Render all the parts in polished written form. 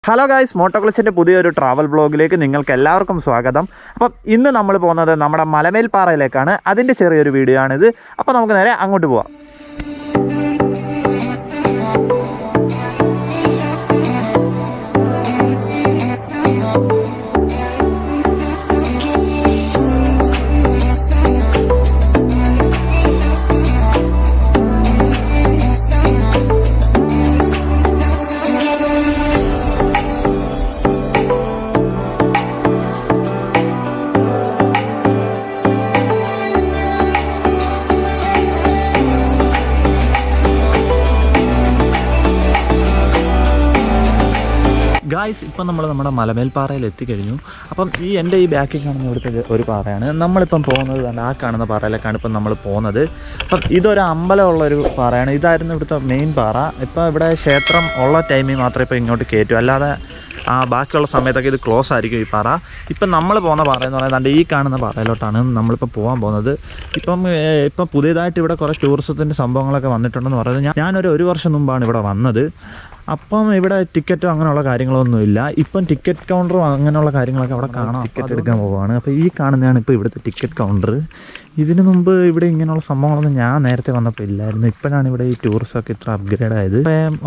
Hello guys, മോട്ടോക്ലച്ചിൻ്റെ പുതിയൊരു travel ബ്ലോഗിലേക്ക് നിങ്ങൾക്ക് എല്ലാവർക്കും സ്വാഗതം. അപ്പം ഇന്ന് നമ്മൾ പോകുന്നത് നമ്മുടെ മലമേൽ പാറയിലേക്കാണ്. അതിൻ്റെ ചെറിയൊരു വീഡിയോ ആണിത്. അപ്പോൾ നമുക്ക് നേരെ അങ്ങോട്ട് പോവാം. ഗായ്സ്, ഇപ്പം നമ്മൾ നമ്മുടെ മലമേൽ പാറയിൽ എത്തിക്കഴിഞ്ഞു. അപ്പം എൻ്റെ ഈ ബാക്കിൽ കാണുന്ന ഇവിടുത്തെ ഒരു പാറയാണ്. നമ്മളിപ്പം പോകുന്നത് തന്നെ ആ കാണുന്ന പാറയിലേക്കാണ് ഇപ്പം നമ്മൾ പോകുന്നത്. അപ്പം ഇതൊരു അമ്പലമുള്ളൊരു പാറയാണ്. ഇതായിരുന്നു ഇവിടുത്തെ മെയിൻ പാറ. ഇപ്പം ഇവിടെ ക്ഷേത്രം ഉള്ള ടൈമിൽ മാത്രമേ ഇപ്പോൾ ഇങ്ങോട്ട് കയറ്റൂ, അല്ലാതെ ബാക്കിയുള്ള സമയത്തൊക്കെ ഇത് ക്ലോസ് ആയിരിക്കും ഈ പാറ. ഇപ്പം നമ്മൾ പോകുന്ന പാറ എന്ന് പറയുന്നത് ഈ കാണുന്ന പാറയിലോട്ടാണ് നമ്മളിപ്പോൾ പോകാൻ പോകുന്നത്. ഇപ്പം പുതിയതായിട്ട് ഇവിടെ കുറേ ടൂറിസത്തിൻ്റെ സംഭവങ്ങളൊക്കെ വന്നിട്ടുണ്ടെന്ന് പറയുന്നത്. ഞാനൊരു വർഷം മുമ്പാണ് ഇവിടെ വന്നത്. അപ്പം ഇവിടെ ടിക്കറ്റോ അങ്ങനെയുള്ള കാര്യങ്ങളൊന്നുമില്ല. ഇപ്പം ടിക്കറ്റ് കൗണ്ടറും അങ്ങനെയുള്ള കാര്യങ്ങളൊക്കെ അവിടെ കാണാം. ടിക്കറ്റ് എടുക്കാൻ പോവുകയാണ്. അപ്പോൾ ഈ കാണുന്നതാണ് ഇപ്പോൾ ഇവിടുത്തെ ടിക്കറ്റ് കൗണ്ടർ. ഇതിനു മുമ്പ് ഇവിടെ ഇങ്ങനെയുള്ള സംഭവങ്ങളൊന്നും ഞാൻ നേരത്തെ വന്നപ്പോൾ ഇല്ലായിരുന്നു. ഇപ്പോഴാണ് ഇവിടെ ഈ ടൂറിസമൊക്കെ ഇത്ര അപ്ഗ്രേഡ് ആയത്.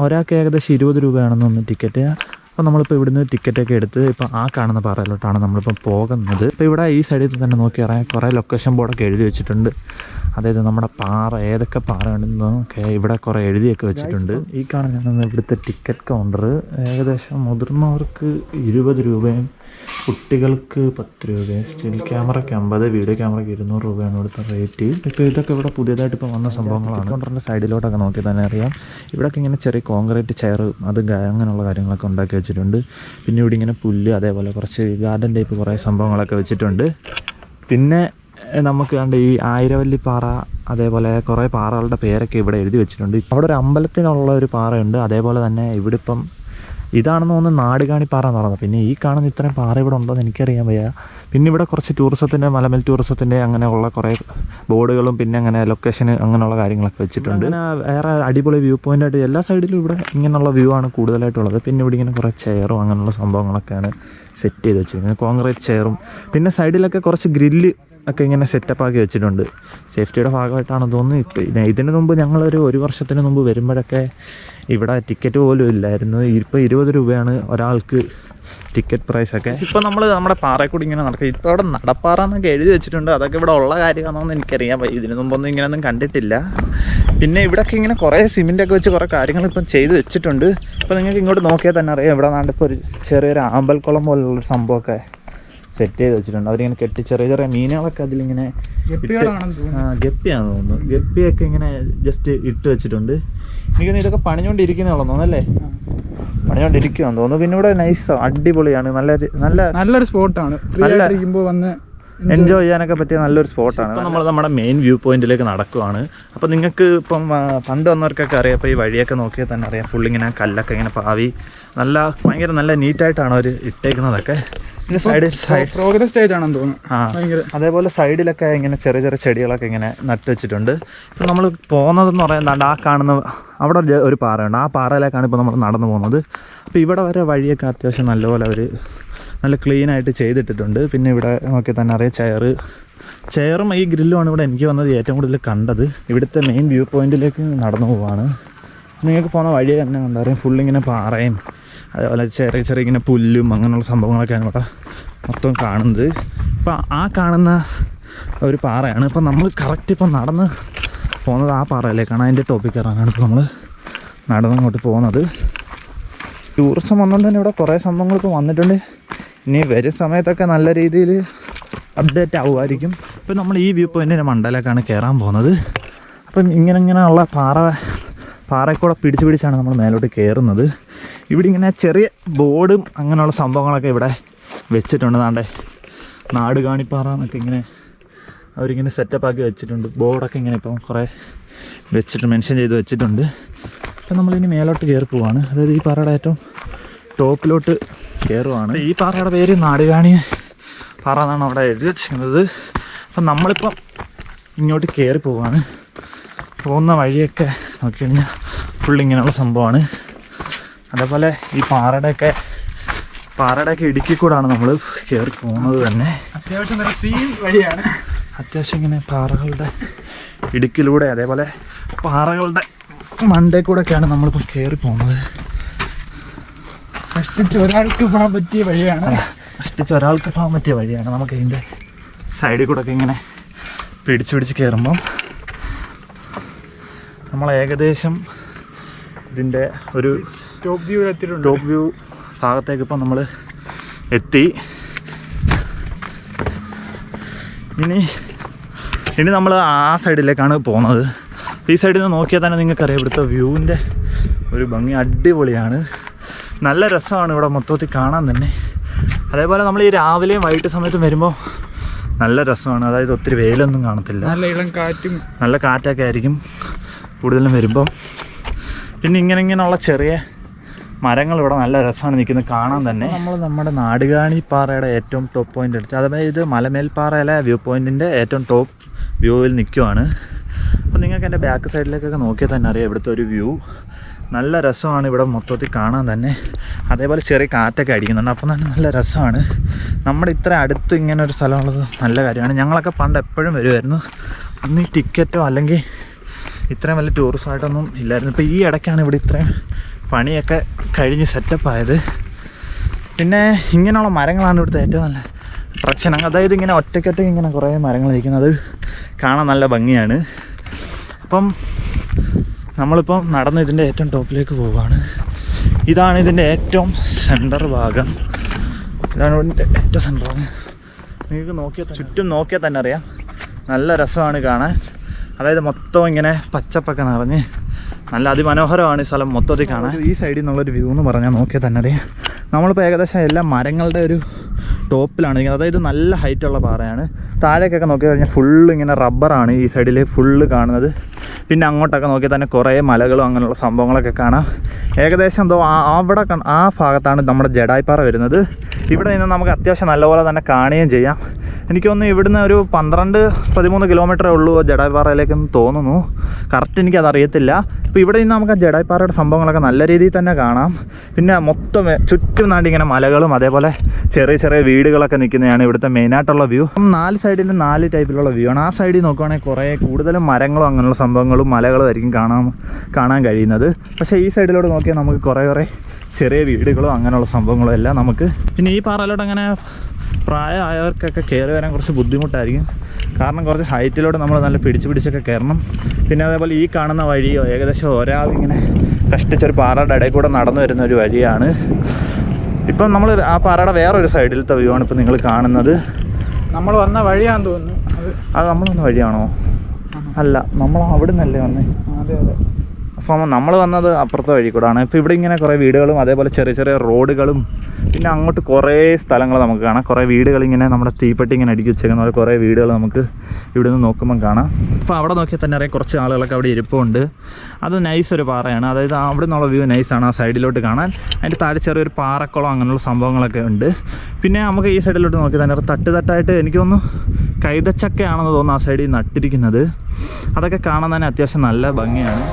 ഒരാൾക്ക് ഏകദേശം 20 രൂപയാണെന്ന് തോന്നുന്നു ടിക്കറ്റ്. അപ്പോൾ നമ്മളിപ്പോൾ ഇവിടുന്ന് ടിക്കറ്റൊക്കെ എടുത്ത് ഇപ്പോൾ ആ കാണുന്ന പാറയിലോട്ടാണ് നമ്മളിപ്പോൾ പോകുന്നത്. ഇപ്പോൾ ഇവിടെ ഈ സൈഡിൽ തന്നെ നോക്കിയാൽ കുറേ ലൊക്കേഷൻ ബോർഡൊക്കെ എഴുതി വെച്ചിട്ടുണ്ട്. അതായത് നമ്മുടെ പാറ ഏതൊക്കെ പാറ ഉണ്ടെന്നൊക്കെ ഇവിടെ കുറേ എഴുതിയൊക്കെ വെച്ചിട്ടുണ്ട്. ഈ കാണുന്ന ഇവിടുത്തെ ടിക്കറ്റ് കൗണ്ടർ ഏകദേശം മുതിർന്നവർക്ക് 20 രൂപയും കുട്ടികൾക്ക് 10 രൂപയും, സ്റ്റിൽ ക്യാമറയ്ക്ക് 50, വീഡിയോ ക്യാമറയ്ക്ക് 200 രൂപയാണ് ഇവിടുത്തെ റേറ്റ്. ഇപ്പോൾ ഇതൊക്കെ ഇവിടെ പുതിയതായിട്ട് ഇപ്പോൾ വന്ന സംഭവങ്ങളാണ്. കൗണ്ടറിൻ്റെ സൈഡിലോട്ടൊക്കെ നോക്കി തന്നെ അറിയാം. ഇവിടെയൊക്കെ ഇങ്ങനെ ചെറിയ കോൺക്രീറ്റ് ചെയർ അങ്ങനെയുള്ള കാര്യങ്ങളൊക്കെ ഉണ്ടാക്കി വെച്ചിട്ടുണ്ട്. പിന്നെ ഇവിടെ ഇങ്ങനെ പുല്ല്, അതേപോലെ കുറച്ച് ഗാർഡൻ ടൈപ്പ് കുറേ സംഭവങ്ങളൊക്കെ വെച്ചിട്ടുണ്ട്. പിന്നെ നമുക്ക് കണ്ട് ഈ ആയിരവല്ലി പാറ, അതേപോലെ കുറേ പാറകളുടെ പേരൊക്കെ ഇവിടെ എഴുതി വെച്ചിട്ടുണ്ട്. അവിടെ ഒരു അമ്പലത്തിനുള്ള ഒരു പാറയുണ്ട്. അതേപോലെ തന്നെ ഇവിടെ ഇപ്പം ഇതാണെന്ന് തോന്നുന്നു നാടുകാണി പാറ എന്ന് പറയുന്നത്. പിന്നെ ഈ കാണുന്ന ഇത്രയും പാറ ഇവിടെ ഉണ്ടോ എന്ന് എനിക്കറിയാൻ വയ്യ. പിന്നെ ഇവിടെ കുറച്ച് ടൂറിസത്തിൻ്റെ, മലമേൽ ടൂറിസത്തിൻ്റെ അങ്ങനെയുള്ള കുറേ ബോർഡുകളും പിന്നെ അങ്ങനെ ലൊക്കേഷന് അങ്ങനെയുള്ള കാര്യങ്ങളൊക്കെ വെച്ചിട്ടുണ്ട്. പിന്നെ വേറെ അടിപൊളി വ്യൂ പോയിൻ്റായിട്ട് എല്ലാ സൈഡിലും ഇവിടെ ഇങ്ങനെയുള്ള വ്യൂ ആണ് കൂടുതലായിട്ടുള്ളത്. പിന്നെ ഇവിടെ ഇങ്ങനെ കുറേ ചെയറും അങ്ങനെയുള്ള സംഭവങ്ങളൊക്കെയാണ് സെറ്റ് ചെയ്ത് വെച്ചിരിക്കുന്നത്, കോൺക്രീറ്റ് ചെയറും. പിന്നെ സൈഡിലൊക്കെ കുറച്ച് ഗ്രില്ല് ഒക്കെ ഇങ്ങനെ സെറ്റപ്പാക്കി വെച്ചിട്ടുണ്ട്. സേഫ്റ്റിയുടെ ഭാഗമായിട്ടാണെന്ന് തോന്നുന്നു. ഇപ്പം ഇതിന് മുമ്പ് ഒരു വർഷത്തിന് മുമ്പ് വരുമ്പോഴൊക്കെ ഇവിടെ ടിക്കറ്റ് പോലും ഇല്ലായിരുന്നു. ഇപ്പോൾ 20 രൂപയാണ് ഒരാൾക്ക് ടിക്കറ്റ് പ്രൈസൊക്കെ. ഇപ്പോൾ നമ്മൾ നമ്മുടെ പാറയിൽ കൂടി ഇങ്ങനെ നടക്കുക. ഇപ്പോൾ അവിടെ നടപ്പാറ എന്നൊക്കെ എഴുതി വെച്ചിട്ടുണ്ട്. അതൊക്കെ ഇവിടെ ഉള്ള കാര്യമാണെന്ന് എനിക്കറിയാം. ഇതിന് മുമ്പൊന്നും ഇങ്ങനെയൊന്നും കണ്ടിട്ടില്ല. പിന്നെ ഇവിടെയൊക്കെ ഇങ്ങനെ കുറേ സിമെൻറ്റൊക്കെ വെച്ച് കുറേ കാര്യങ്ങൾ ഇപ്പം ചെയ്ത് വെച്ചിട്ടുണ്ട്. ഇപ്പോൾ നിങ്ങൾക്ക് ഇങ്ങോട്ട് നോക്കിയാൽ തന്നെ അറിയാം. ഇവിടെ നാണ്ടിപ്പോൾ ഒരു ചെറിയൊരു ആമ്പൽക്കുളം പോലുള്ളൊരു സംഭവമൊക്കെ സെറ്റ് ചെയ്ത് വെച്ചിട്ടുണ്ട്. അവരിങ്ങനെ കെട്ടി ചെറിയ മീനുകളൊക്കെ അതിലിങ്ങനെ ഗപ്പിയാണെന്ന് തോന്നുന്നു. ഗപ്പിയൊക്കെ ഇങ്ങനെ ജസ്റ്റ് ഇട്ട് വെച്ചിട്ടുണ്ട്. എനിക്കൊന്ന് ഇതൊക്കെ പണിഞ്ഞുകൊണ്ടിരിക്കുന്നതാണെന്ന് തോന്നുന്നല്ലേ, പണിഞ്ഞുകൊണ്ടിരിക്കുകയാണെന്ന് തോന്നുന്നു. പിന്നെ ഇവിടെ നൈസ് അടിപൊളിയാണ്. നല്ലൊരു സ്പോട്ടാണ്. വന്ന് എൻജോയ് ചെയ്യാനൊക്കെ പറ്റിയ നല്ലൊരു സ്പോട്ടാണ്. ഇപ്പോൾ നമ്മൾ നമ്മുടെ മെയിൻ വ്യൂ പോയിന്റിലേക്ക് നടക്കുവാണ്. അപ്പോൾ നിങ്ങൾക്ക് ഇപ്പം പണ്ട് വന്നവർക്കൊക്കെ അറിയാം. അപ്പോൾ ഈ വഴിയൊക്കെ നോക്കിയാൽ തന്നെ അറിയാം. ഫുള്ളിങ്ങനെ കല്ലൊക്കെ ഇങ്ങനെ പാവി ഭയങ്കര നല്ല നീറ്റായിട്ടാണ് അവർ ഇട്ടേക്കുന്നതൊക്കെ. പിന്നെ പ്രോഗ്രസ് സ്റ്റേജ് ആണെന്ന് തോന്നുന്നു. അതേപോലെ സൈഡിലൊക്കെ ഇങ്ങനെ ചെറിയ ചെടികളൊക്കെ ഇങ്ങനെ നട്ട് വെച്ചിട്ടുണ്ട്. ഇപ്പം നമ്മൾ പോകുന്നതെന്ന് പറയുന്നത് ആ കാണുന്ന അവിടെ ഒരു പാറയുണ്ട്. ആ പാറയിലേക്കാണ് ഇപ്പോൾ നമ്മൾ നടന്നു പോകുന്നത്. അപ്പോൾ ഇവിടെ വരെ വഴിയൊക്കെ അത്യാവശ്യം നല്ലപോലെ അവർ നല്ല ക്ലീനായിട്ട് ചെയ്തിട്ടിട്ടുണ്ട്. പിന്നെ ഇവിടെ നോക്കിയാൽ തന്നെ അറിയാം ചെയറും ഈ ഗ്രില്ലുമാണ് ഇവിടെ എനിക്ക് വന്നത് ഏറ്റവും കൂടുതൽ കണ്ടത്. ഇവിടുത്തെ മെയിൻ വ്യൂ പോയിന്റിലേക്ക് നടന്നു പോവാണ്. നിങ്ങൾക്ക് പോകുന്ന വഴി തന്നെ കണ്ടറിയാം. ഫുള്ളിങ്ങനെ പാറയും അതേപോലെ ചെറിയ ഇങ്ങനെ പുല്ലും അങ്ങനെയുള്ള സംഭവങ്ങളൊക്കെയാണ് ഇവിടെ മൊത്തം കാണുന്നത്. ഇപ്പം ആ കാണുന്ന ഒരു പാറയാണ്. ഇപ്പം നമ്മൾ കറക്റ്റ് ഇപ്പം നടന്ന് പോകുന്നത് ആ പാറയിലേക്കാണ്. അതിൻ്റെ ടോപ്പിക് കയറാനാണ് ഇപ്പോൾ നമ്മൾ നടന്നങ്ങോട്ട് പോകുന്നത്. ടൂറിസം വന്നുകൊണ്ട് തന്നെ ഇവിടെ കുറേ സംഭവങ്ങൾ ഇപ്പോൾ വന്നിട്ടുണ്ട്. ഇനി വരും സമയത്തൊക്കെ നല്ല രീതിയിൽ അപ്ഡേറ്റ് ആവുമായിരിക്കും. ഇപ്പം നമ്മൾ ഈ വ്യൂ പോയിൻറ്റിൻ്റെ മണ്ടയിലേക്കാണ് കയറാൻ പോകുന്നത്. അപ്പം ഇങ്ങനെയുള്ള പാറയിൽ കൂടെ പിടിച്ചാണ് നമ്മൾ മേലോട്ട് കയറുന്നത്. ഇവിടെ ഇങ്ങനെ ചെറിയ ബോർഡും അങ്ങനെയുള്ള സംഭവങ്ങളൊക്കെ ഇവിടെ വെച്ചിട്ടുണ്ട്. നാണ്ടേ നാടുകാണിപ്പാറ എന്നൊക്കെ ഇങ്ങനെ അവരിങ്ങനെ സെറ്റപ്പാക്കി വെച്ചിട്ടുണ്ട്. ബോർഡൊക്കെ ഇങ്ങനെ ഇപ്പം കുറേ മെൻഷൻ ചെയ്ത് വെച്ചിട്ടുണ്ട്. അപ്പം നമ്മളിനി മേലോട്ട് കയറി പോവാണ്. അതായത് ഈ പാറയുടെ ഏറ്റവും ടോപ്പിലോട്ട് കയറുവാണ്. ഈ പാറയുടെ പേര് നാടുകാണി പാറ എന്നാണ് അവിടെ എഴുതി വെച്ചിരിക്കുന്നത്. അപ്പം നമ്മളിപ്പം ഇങ്ങോട്ട് കയറി പോവാണ്. പോകുന്ന വഴിയൊക്കെ നോക്കിക്കഴിഞ്ഞാൽ ഫുള്ളിങ്ങനെയുള്ള സംഭവമാണ്. അതേപോലെ ഈ പാറയുടെയൊക്കെ പാറയുടെയൊക്കെ ഇടുക്കി കൂടാണ് നമ്മൾ കയറി പോകുന്നത് തന്നെ. അത്യാവശ്യം നല്ല സീൻ വഴിയാണ്. അത്യാവശ്യം ഇങ്ങനെ പാറകളുടെ ഇടുക്കിലൂടെ അതേപോലെ പാറകളുടെ മണ്ടേ കൂടെയൊക്കെയാണ് നമ്മളിപ്പോൾ കയറി പോകുന്നത്. കഷ്ടിച്ച് ഒരാൾക്ക് പോകാൻ പറ്റിയ വഴിയാണ്. നമുക്ക് ഇതിൻ്റെ സൈഡിൽ കൂടെ ഒക്കെ ഇങ്ങനെ പിടിച്ച് കയറുമ്പം നമ്മൾ ഏകദേശം ഇതിൻ്റെ ഒരു ടോപ്പ് വ്യൂ ഭാഗത്തേക്ക് ഇപ്പം നമ്മൾ എത്തി. ഇനി നമ്മൾ ആ സൈഡിലേക്കാണ് പോകുന്നത്. ഈ സൈഡിൽ നിന്ന് നോക്കിയാൽ തന്നെ നിങ്ങൾക്കറിയാം ഇവിടുത്തെ വ്യൂവിൻ്റെ ഒരു ഭംഗി അടിപൊളിയാണ്. നല്ല രസമാണ് ഇവിടെ മൊത്തത്തിൽ കാണാൻ തന്നെ. അതേപോലെ നമ്മൾ ഈ രാവിലെയും വൈകിട്ട് സമയത്തും വരുമ്പോൾ നല്ല രസമാണ്. അതായത് ഒത്തിരി വെയിലൊന്നും കാണത്തില്ല, നല്ല ഇളം കാറ്റും നല്ല കാറ്റൊക്കെ ആയിരിക്കും കൂടുതലും വരുമ്പം. പിന്നെ ഇങ്ങനെയുള്ള ചെറിയ മരങ്ങൾ ഇവിടെ നല്ല രസമാണ് നിൽക്കുന്നത് കാണാൻ തന്നെ. നമ്മൾ നമ്മുടെ നാടുകാണി പാറയുടെ ഏറ്റവും ടോപ്പ് പോയിൻ്റ് എടുത്ത്, അതായത് മലമേൽ പാറയിലെ വ്യൂ പോയിൻറ്റിൻ്റെ ഏറ്റവും ടോപ്പ് വ്യൂവിൽ നിൽക്കുവാണ്. അപ്പോൾ നിങ്ങൾക്ക് എൻ്റെ ബാക്ക് സൈഡിലേക്കൊക്കെ നോക്കിയാൽ തന്നെ അറിയാം ഇവിടുത്തെ ഒരു വ്യൂ നല്ല രസമാണ് ഇവിടെ മൊത്തത്തിൽ കാണാൻ തന്നെ. അതേപോലെ ചെറിയ കാറ്റൊക്കെ അടിക്കുന്നുണ്ട്. അപ്പം തന്നെ നല്ല രസമാണ്. നമ്മുടെ ഇത്ര അടുത്ത് ഇങ്ങനെ ഒരു സ്ഥലമുള്ളത് നല്ല കാര്യമാണ്. ഞങ്ങളൊക്കെ പണ്ട് എപ്പോഴും വരുമായിരുന്നു. അന്ന് ഈ ടിക്കറ്റോ അല്ലെങ്കിൽ ഇത്രയും വലിയ ടൂറിസമായിട്ടൊന്നും ഇല്ലായിരുന്നു. ഇപ്പോൾ ഈ ഇടയ്ക്കാണ് ഇവിടെ ഇത്രയും പണിയൊക്കെ കഴിഞ്ഞ് സെറ്റപ്പായത്. പിന്നെ ഇങ്ങനെയുള്ള മരങ്ങളാണ് ഇവിടുത്തെ ഏറ്റവും നല്ല അട്രാക്ഷൻ. അതായത് ഇങ്ങനെ ഒറ്റയ്ക്കൊറ്റയ്ക്ക് ഇങ്ങനെ കുറേ മരങ്ങൾ ഇരിക്കുന്നത് കാണാൻ നല്ല ഭംഗിയാണ്. അപ്പം നമ്മളിപ്പം നടന്ന് ഇതിൻ്റെ ഏറ്റവും ടോപ്പിലേക്ക് പോവുകയാണ്. ഇതാണ് ഇതിൻ്റെ ഏറ്റവും സെൻറ്റർ ഭാഗം. ഇതാണ് ഇതിൻ്റെ ഏറ്റവും സെൻറ്റർ ഭാഗം. നിങ്ങൾക്ക് ചുറ്റും നോക്കിയാൽ തന്നെ അറിയാം നല്ല രസമാണ് കാണാൻ. അതായത് മൊത്തം ഇങ്ങനെ പച്ചപ്പൊക്കെ നിറഞ്ഞ് നല്ല അതിമനോഹരമാണ് ഈ സ്ഥലം മൊത്തത്തിൽ കാണാൻ. ഈ സൈഡിൽ നിന്നുള്ളൊരു വ്യൂ എന്ന് പറഞ്ഞാൽ നോക്കിയാൽ തന്നെ അറിയാം നമ്മളിപ്പോൾ ഏകദേശം എല്ലാ മരങ്ങളുടെ ഒരു ടോപ്പിലാണ് ഇരിക്കുന്നത്. അതായത് നല്ല ഹൈറ്റുള്ള പാറയാണ്. താഴേക്കൊക്കെ നോക്കി കഴിഞ്ഞാൽ ഫുള്ള് ഇങ്ങനെ റബ്ബറാണ് ഈ സൈഡിൽ ഫുള്ള് കാണുന്നത്. പിന്നെ അങ്ങോട്ടൊക്കെ നോക്കിയാൽ തന്നെ കുറേ മലകളും അങ്ങനെയുള്ള സംഭവങ്ങളൊക്കെ കാണാം. ഏകദേശം എന്തോ അവിടെ ആ ഭാഗത്താണ് നമ്മുടെ ജഡായിപ്പാറ വരുന്നത്. ഇവിടെ നിന്ന് നമുക്ക് അത്യാവശ്യം നല്ലപോലെ തന്നെ കാണുകയും ചെയ്യാം. എനിക്ക് തോന്നുന്നു ഇവിടുന്ന് ഒരു 12-13 കിലോമീറ്ററേ ഉള്ളൂ ജഡായിപ്പാറയിലേക്കെന്ന് തോന്നുന്നു. കറക്റ്റ് എനിക്കതറിയത്തില്ല. അപ്പോൾ ഇവിടെ നിന്ന് നമുക്ക് ആ ജഡായിപ്പാറയുടെ സംഭവങ്ങളൊക്കെ നല്ല രീതിയിൽ തന്നെ കാണാം. പിന്നെ മൊത്തം ചുറ്റും നാണ്ടി ഇങ്ങനെ മലകളും അതേപോലെ ചെറിയ ചെറിയ വീടുകളൊക്കെ നിൽക്കുന്നതാണ് ഇവിടുത്തെ മെയിനായിട്ടുള്ള വ്യൂ. 4 സൈഡിലും 4 ടൈപ്പിലുള്ള വ്യൂ ആണ്. ആ സൈഡിൽ നോക്കുവാണെങ്കിൽ കുറേ കൂടുതലും മരങ്ങളും അങ്ങനെയുള്ള സംഭവങ്ങളും മലകളും ആയിരിക്കും കാണാൻ കഴിയുന്നത്. പക്ഷേ ഈ സൈഡിലോട്ട് നോക്കിയാൽ നമുക്ക് കുറേ ചെറിയ വീടുകളും അങ്ങനെയുള്ള സംഭവങ്ങളും എല്ലാം നമുക്ക്. പിന്നെ ഈ പാറയിലോട്ട് അങ്ങനെ പ്രായമായവർക്കൊക്കെ കയറി വരാൻ കുറച്ച് ബുദ്ധിമുട്ടായിരിക്കും. കാരണം കുറച്ച് ഹൈറ്റിലോട്ട് നമ്മൾ നല്ല പിടിച്ചൊക്കെ കയറണം. പിന്നെ അതേപോലെ ഈ കാണുന്ന വഴിയോ ഏകദേശം ഒരാളിങ്ങനെ കഷ്ടിച്ചൊരു പാറയുടെ ഇടയിൽ കൂടെ നടന്നു വരുന്ന ഒരു വഴിയാണ്. ഇപ്പം നമ്മൾ ആ പാറയുടെ വേറൊരു സൈഡിലത്തെ വ്യൂ ആണ് ഇപ്പം നിങ്ങൾ കാണുന്നത്. നമ്മൾ വന്ന വഴിയാണെന്ന് തോന്നുന്നു. അത് നമ്മൾ വന്ന വഴിയാണോ? അല്ല, നമ്മൾ അവിടെ നിന്നല്ലേ വന്നേ. അതെ. അപ്പം നമ്മൾ വന്നത് അപ്പുറത്തെ വഴി കൂടാണ്. ഇപ്പോൾ ഇവിടെ ഇങ്ങനെ കുറേ വീടുകളും അതേപോലെ ചെറിയ റോഡുകളും പിന്നെ അങ്ങോട്ട് കുറേ സ്ഥലങ്ങൾ നമുക്ക് കാണാം. കുറേ വീടുകളിങ്ങനെ നമ്മുടെ തീപ്പെട്ടി ഇങ്ങനെ അടുക്കി വെച്ചേക്കുന്ന കുറേ വീടുകൾ നമുക്ക് ഇവിടെ നിന്ന് നോക്കുമ്പം കാണാം. അപ്പോൾ അവിടെ നോക്കിയാൽ തന്നെ അറിയാം കുറച്ച് ആളുകളൊക്കെ അവിടെ ഇരിപ്പുണ്ട്. അത് നൈസ് ഒരു പാറയാണ്. അതായത് അവിടെ നിന്നുള്ള വ്യൂ നൈസാണ് ആ സൈഡിലോട്ട് കാണാൻ. അതിൻ്റെ താഴെ ചെറിയൊരു പാറക്കുളം അങ്ങനെയുള്ള സംഭവങ്ങളൊക്കെ ഉണ്ട്. പിന്നെ നമുക്ക് ഈ സൈഡിലോട്ട് നോക്കി തന്നെ തട്ടായിട്ട് എനിക്ക് തോന്നുന്നു കൈതച്ചക്കയാണെന്ന് തോന്നുന്നു ആ സൈഡിൽ നട്ടിരിക്കുന്നത്. അതൊക്കെ കാണാൻ തന്നെ അത്യാവശ്യം നല്ല ഭംഗിയാണ്.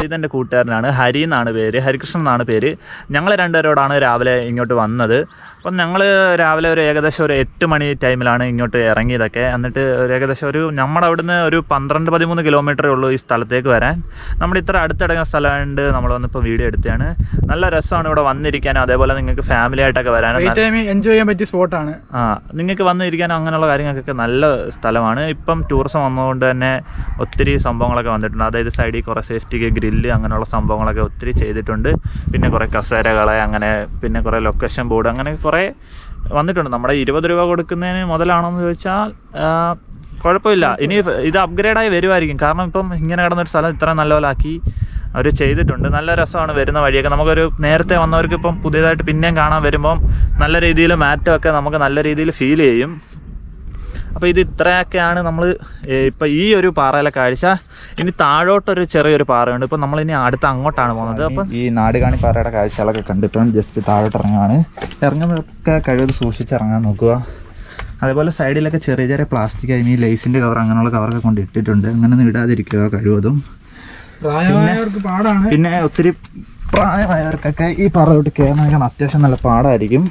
ഇതെൻ്റെ കൂട്ടുകാരനാണ്, ഹരി എന്നാണ് പേര്, ഹരികൃഷ്ണൻ എന്നാണ് പേര്. ഞങ്ങൾ രണ്ടുപേരോടാണ് രാവിലെ ഇങ്ങോട്ട് വന്നത്. അപ്പം ഞങ്ങൾ രാവിലെ ഒരു ഏകദേശം ഒരു 8 മണി ടൈമിലാണ് ഇങ്ങോട്ട് ഇറങ്ങിയതൊക്കെ. എന്നിട്ട് ഏകദേശം നമ്മുടെ അവിടുന്ന് ഒരു 12-13 കിലോമീറ്ററേ ഉള്ളൂ ഈ സ്ഥലത്തേക്ക് വരാൻ. നമ്മുടെ ഇത്ര അടുത്തിടങ്ങുന്ന സ്ഥലമായതുകൊണ്ട് നമ്മൾ വന്നിപ്പോൾ വീഡിയോ എടുത്തതാണ്. നല്ല രസമാണ് ഇവിടെ വന്നിരിക്കാനും അതേപോലെ നിങ്ങൾക്ക് ഫാമിലി ആയിട്ടൊക്കെ വരാനും എൻജോയ് ചെയ്യാൻ പറ്റിയ സ്പോട്ടാണ്. നിങ്ങൾക്ക് വന്നിരിക്കാനും അങ്ങനെയുള്ള കാര്യങ്ങൾക്കൊക്കെ നല്ല സ്ഥലമാണ്. ഇപ്പം ടൂറിസം വന്നതുകൊണ്ട് തന്നെ ഒത്തിരി സംഭവങ്ങളൊക്കെ വന്നിട്ടുണ്ട്. അതായത് സൈഡിൽ കുറേ സേഫ്റ്റിക്ക് ഗ്രില്ല് അങ്ങനെയുള്ള സംഭവങ്ങളൊക്കെ ഒത്തിരി ചെയ്തിട്ടുണ്ട്. പിന്നെ കുറേ കസേരകളെ അങ്ങനെ പിന്നെ കുറേ ലൊക്കേഷൻ ബോർഡ് അങ്ങനെ കുറേ വന്നിട്ടുണ്ട്. നമ്മുടെ 20 രൂപ കൊടുക്കുന്നതിന് മുതലാണോയെന്ന് ചോദിച്ചാൽ കുഴപ്പമില്ല. ഇനി ഇത് അപ്ഗ്രേഡായി വരുമായിരിക്കും. കാരണം ഇപ്പം ഇങ്ങനെ കിടന്നൊരു സ്ഥലം ഇത്ര നല്ലപോലെ ആക്കി അവർ ചെയ്തിട്ടുണ്ട്. നല്ല രസമാണ് വരുന്ന വഴിയൊക്കെ. നമുക്കൊരു നേരത്തെ വന്നവർക്ക് ഇപ്പം പുതിയതായിട്ട് പിന്നെയും കാണാൻ വരുമ്പം നല്ല രീതിയിൽ മാറ്റമൊക്കെ നമുക്ക് നല്ല രീതിയിൽ ഫീൽ ചെയ്യും. അപ്പോൾ ഇത് ഇത്രയൊക്കെയാണ് നമ്മൾ ഇപ്പോൾ ഈ ഒരു പാറയിലെ കാഴ്ച. ഇനി താഴോട്ടൊരു ചെറിയൊരു പാറയുണ്ട്. ഇപ്പോൾ നമ്മളിനി അടുത്ത് അങ്ങോട്ടാണ് പോകുന്നത്. അപ്പം ഈ നാടുകാണി പാറയുടെ കാഴ്ചകളൊക്കെ കണ്ടിട്ടും ജസ്റ്റ് താഴോട്ട് ഇറങ്ങുകയാണ്. ഇറങ്ങുമ്പോഴൊക്കെ കഴിവത് സൂക്ഷിച്ചിറങ്ങാൻ നോക്കുക. അതേപോലെ സൈഡിലൊക്കെ ചെറിയ ചെറിയ പ്ലാസ്റ്റിക് ഈ ലേസിൻ്റെ കവർ അങ്ങനെയുള്ള കവറൊക്കെ കൊണ്ട് ഇട്ടിട്ടുണ്ട്. അങ്ങനെയൊന്നും ഇടാതിരിക്കുക കഴിവതും. പിന്നെ ഒത്തിരി പ്രായമായവർക്കൊക്കെ ഈ പാറയോട്ട് കയറാൻ അത്യാവശ്യം നല്ല പാടായിരിക്കും.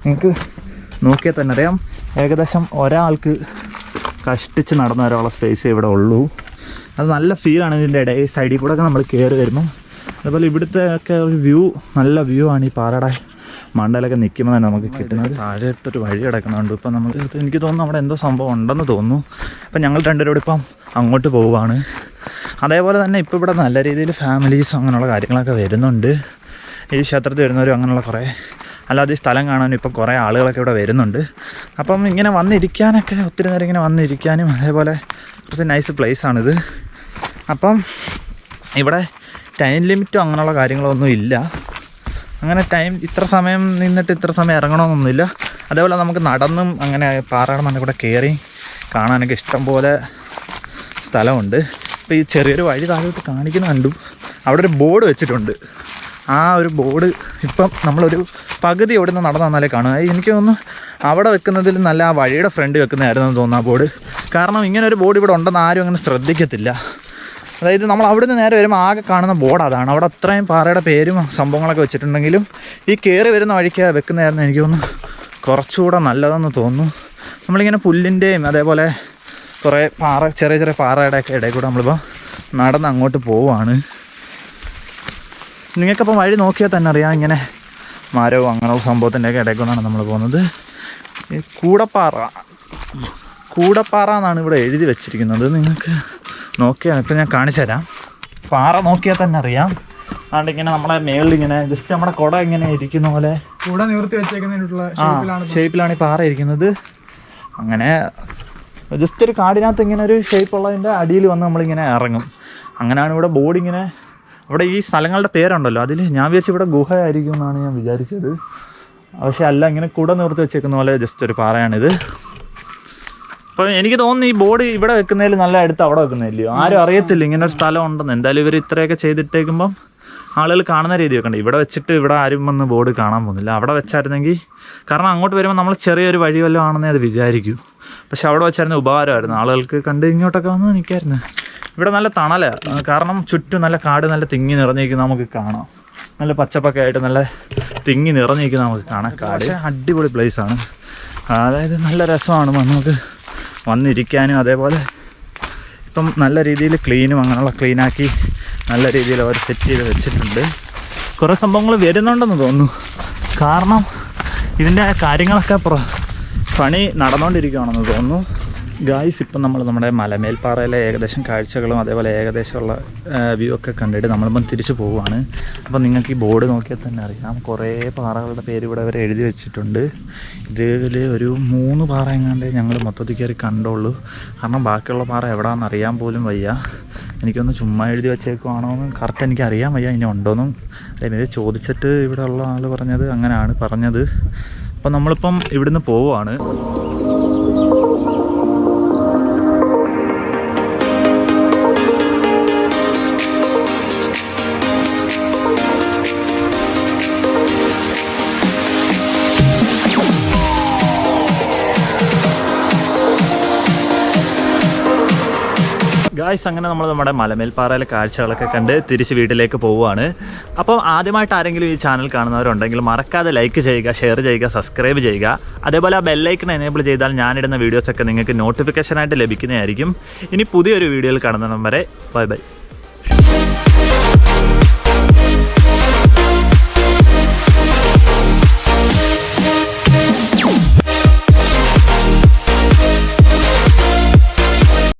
നിങ്ങൾക്ക് നോക്കിയാൽ തന്നെ അറിയാം, ഏകദേശം ഒരാൾക്ക് കഷ്ടിച്ച് നടന്നു വരാനുള്ള സ്പേസ് ഇവിടെ ഉള്ളൂ. അത് നല്ല ഫീലാണ് ഇതിൻ്റെ ഇടയിൽ സൈഡിൽ കൂടെ ഒക്കെ നമ്മൾ കയറി വരുമ്പം. അതുപോലെ ഇവിടുത്തെ ഒക്കെ ഒരു വ്യൂ, നല്ല വ്യൂ ആണ് ഈ പാറയുടെ മണ്ടയിലൊക്കെ നിൽക്കുമ്പോൾ തന്നെ നമുക്ക് കിട്ടുന്നത്. താഴെയിട്ടൊരു വഴി കിടക്കുന്നുണ്ട്. ഇപ്പം നമുക്ക് എനിക്ക് തോന്നുന്നു അവിടെ എന്തോ സംഭവം ഉണ്ടെന്ന് തോന്നുന്നു. അപ്പം ഞങ്ങൾ രണ്ടുപേരോട് ഇപ്പം അങ്ങോട്ട് പോവുകയാണ്. അതേപോലെ തന്നെ ഇപ്പോൾ ഇവിടെ നല്ല രീതിയിൽ ഫാമിലീസ് അങ്ങനെയുള്ള കാര്യങ്ങളൊക്കെ വരുന്നുണ്ട്. ഈ ക്ഷേത്രത്തിൽ വരുന്നവരും അങ്ങനെയുള്ള കുറേ, അല്ലാതെ ഈ സ്ഥലം കാണാനും ഇപ്പം കുറേ ആളുകളൊക്കെ ഇവിടെ വരുന്നുണ്ട്. അപ്പം ഇങ്ങനെ വന്നിരിക്കാനൊക്കെ ഒത്തിരി നേരം ഇങ്ങനെ വന്നിരിക്കാനും അതേപോലെ കുറച്ച് നൈസ് പ്ലേസാണിത്. അപ്പം ഇവിടെ ടൈം ലിമിറ്റോ അങ്ങനെയുള്ള കാര്യങ്ങളൊന്നും ഇല്ല. അങ്ങനെ ടൈം ഇത്ര സമയം നിന്നിട്ട് ഇത്ര സമയം ഇറങ്ങണമെന്നൊന്നുമില്ല. അതേപോലെ നമുക്ക് നടന്നും അങ്ങനെ പാറയുടെ മണ്ണിൽ കൂടെ കയറി കാണാനൊക്കെ ഇഷ്ടം പോലെ സ്ഥലമുണ്ട്. ഇപ്പോൾ ഈ ചെറിയൊരു വഴി താഴോട്ട് കാണിക്കുന്ന കണ്ടു. അവിടെ ഒരു ബോർഡ് വെച്ചിട്ടുണ്ട്. ആ ഒരു ബോർഡ് ഇപ്പം നമ്മളൊരു പകുതി ഇവിടെ നിന്ന് നടന്നു വന്നാലേ കാണുക. എനിക്ക് തോന്നുന്നു അവിടെ വെക്കുന്നതിൽ നല്ല ആ വഴിയുടെ ഫ്രണ്ട് വെക്കുന്നതായിരുന്നു തോന്നുന്നു ആ ബോർഡ്. കാരണം ഇങ്ങനെ ഒരു ബോർഡ് ഇവിടെ ഉണ്ടെന്ന് ആരും അങ്ങനെ ശ്രദ്ധിക്കത്തില്ല. അതായത് നമ്മൾ അവിടെ നിന്ന് നേരെ വരുമ്പോൾ ആകെ കാണുന്ന ബോർഡ് അതാണ്. അവിടെ അത്രയും പാറയുടെ പേരും സംഭവങ്ങളൊക്കെ വെച്ചിട്ടുണ്ടെങ്കിലും ഈ കയറി വരുന്ന വഴിക്ക് വെക്കുന്നതായിരുന്നു എനിക്ക് തോന്നുന്നു കുറച്ചുകൂടെ നല്ലതെന്ന് തോന്നുന്നു. നമ്മളിങ്ങനെ പുല്ലിൻ്റെയും അതേപോലെ കുറേ ചെറിയ ചെറിയ പാറയുടെയൊക്കെ ഇടയിൽ കൂടെ നമ്മളിപ്പോൾ നടന്ന് അങ്ങോട്ട് പോവുകയാണ്. നിങ്ങൾക്കപ്പം വഴി നോക്കിയാൽ തന്നെ അറിയാം, ഇങ്ങനെ മരവും അങ്ങനെയുള്ള സംഭവത്തിൻ്റെയൊക്കെ ഇടയിൽ കൊണ്ടാണ് നമ്മൾ പോകുന്നത്. ഈ കൂടപ്പാറ എന്നാണ് ഇവിടെ എഴുതി വെച്ചിരിക്കുന്നത്. നിങ്ങൾക്ക് നോക്കിയാൽ ഇപ്പം ഞാൻ കാണിച്ചു തരാം. പാറ നോക്കിയാൽ തന്നെ അറിയാം. അതുകൊണ്ട് ഇങ്ങനെ നമ്മളെ മേളിൽ ഇങ്ങനെ ജസ്റ്റ് നമ്മുടെ കുട ഇങ്ങനെ ഇരിക്കുന്ന പോലെ കൂടെ നിവർത്തി വെച്ചേക്കുന്ന ഷേപ്പിലാണ് ഈ പാറ ഇരിക്കുന്നത്. അങ്ങനെ ജസ്റ്റ് ഒരു കാടിനകത്ത് ഇങ്ങനെ ഒരു ഷേപ്പ് ഉള്ളതിൻ്റെ അടിയിൽ വന്ന് നമ്മളിങ്ങനെ ഇറങ്ങും. അങ്ങനെയാണ് ഇവിടെ ബോർഡ് ഇങ്ങനെ. അവിടെ ഈ സ്ഥലങ്ങളുടെ പേരുണ്ടല്ലോ, അതിൽ ഞാൻ വിചാരിച്ചു ഇവിടെ ഗുഹയായിരിക്കും എന്നാണ് ഞാൻ വിചാരിച്ചത്. പക്ഷേ അല്ല, ഇങ്ങനെ കുട നിവർത്തി വെച്ചേക്കുന്ന പോലെ ജസ്റ്റ് ഒരു പാറയാണിത്. അപ്പോൾ എനിക്ക് തോന്നുന്നു ഈ ബോർഡ് ഇവിടെ വെക്കുന്നതിൽ നല്ല അടുത്ത് അവിടെ വെക്കുന്നില്ലയോ, ആരും അറിയത്തില്ല ഇങ്ങനെ ഒരു സ്ഥലം ഉണ്ടെന്ന്. എന്തായാലും ഇവർ ഇത്രയൊക്കെ ചെയ്തിട്ടേക്കുമ്പം ആളുകൾ കാണുന്ന രീതി വെക്കണ്ട. ഇവിടെ വെച്ചിട്ട് ഇവിടെ ആരും വന്ന് ബോർഡ് കാണാൻ പോകുന്നില്ല. അവിടെ വെച്ചായിരുന്നെങ്കിൽ, കാരണം അങ്ങോട്ട് വരുമ്പോൾ നമ്മൾ ചെറിയൊരു വഴി വല്ലതും ആണെന്നേ അത് വിചാരിക്കൂ. പക്ഷെ അവിടെ വെച്ചായിരുന്നു ഉപകാരമായിരുന്നു, ആളുകൾക്ക് കണ്ട് ഇങ്ങോട്ടൊക്കെ വന്ന് നിൽക്കായിരുന്നു. ഇവിടെ നല്ല തണലാണ്, കാരണം ചുറ്റും നല്ല കാട് നല്ല തിങ്ങി നിറഞ്ഞിരിക്കുന്ന നമുക്ക് കാണാം. നല്ല പച്ചപ്പൊക്കെ ആയിട്ട് നല്ല തിങ്ങി നിറഞ്ഞിരിക്കുന്ന നമുക്ക് കാണാം കാട്. അടിപൊളി പ്ലേസാണ്. അതായത് നല്ല രസമാണ് നമുക്ക് വന്നിരിക്കാനും. അതേപോലെ ഇപ്പം നല്ല രീതിയിൽ ക്ലീനും അങ്ങനെയുള്ള ക്ലീനാക്കി നല്ല രീതിയിൽ അവർ സെറ്റ് ചെയ്ത് വെച്ചിട്ടുണ്ട്. കുറേ സംഭവങ്ങൾ വരുന്നുണ്ടെന്ന് തോന്നുന്നു, കാരണം ഇതിൻ്റെ കാര്യങ്ങളൊക്കെ പണി നടന്നുകൊണ്ടിരിക്കുകയാണെന്ന് തോന്നുന്നു. ഗായ്സ്, ഇപ്പം നമ്മൾ നമ്മുടെ മലമേൽപ്പാറയിലെ ഏകദേശം കാഴ്ചകളും അതേപോലെ ഏകദേശമുള്ള വ്യൂ ഒക്കെ കണ്ടിട്ട് നമ്മളിപ്പം തിരിച്ചു പോവുകയാണ്. അപ്പം നിങ്ങൾക്ക് ഈ ബോർഡ് നോക്കിയാൽ തന്നെ അറിയാം, കുറേ പാറകളുടെ പേര് ഇവിടെ വരെ എഴുതി വെച്ചിട്ടുണ്ട്. ഇതിൽ ഒരു 3 പാറ എങ്ങാണ്ട് ഞങ്ങൾ മൊത്തത്തിൽ കയറി കണ്ടുള്ളൂ. കാരണം ബാക്കിയുള്ള പാറ എവിടെയാണെന്ന് അറിയാൻ പോലും വയ്യ. എനിക്കൊന്ന് ചുമ്മാ എഴുതി വെച്ചേക്കുവാണോ എന്ന് കറക്റ്റ് എനിക്ക് അറിയാൻ വയ്യ. ഇനി ഉണ്ടോയെന്നും ഇത് ചോദിച്ചിട്ട് ഇവിടെ ഉള്ള ആൾ പറഞ്ഞത് അങ്ങനെയാണ് പറഞ്ഞത്. അപ്പം നമ്മളിപ്പം ഇവിടുന്ന് പോവുകയാണ്. ഗായ്സ്, അങ്ങനെ നമ്മൾ നമ്മുടെ മലമേൽപ്പാറയിലെ കാഴ്ചകളൊക്കെ കണ്ട് തിരിച്ച് വീട്ടിലേക്ക് പോവുകയാണ്. അപ്പം ആദ്യമായിട്ട് ആരെങ്കിലും ഈ ചാനൽ കാണുന്നവരുണ്ടെങ്കിൽ മറക്കാതെ ലൈക്ക് ചെയ്യുക, ഷെയർ ചെയ്യുക, സബ്സ്ക്രൈബ് ചെയ്യുക. അതേപോലെ ആ ബെല്ലൈക്കൺ എനേബിൾ ചെയ്താൽ ഞാനിടുന്ന വീഡിയോസൊക്കെ നിങ്ങൾക്ക് നോട്ടിഫിക്കേഷനായിട്ട് ലഭിക്കുന്നതായിരിക്കും. ഇനി പുതിയൊരു വീഡിയോയിൽ കാണുന്നതും വരെ ബൈ ബൈ.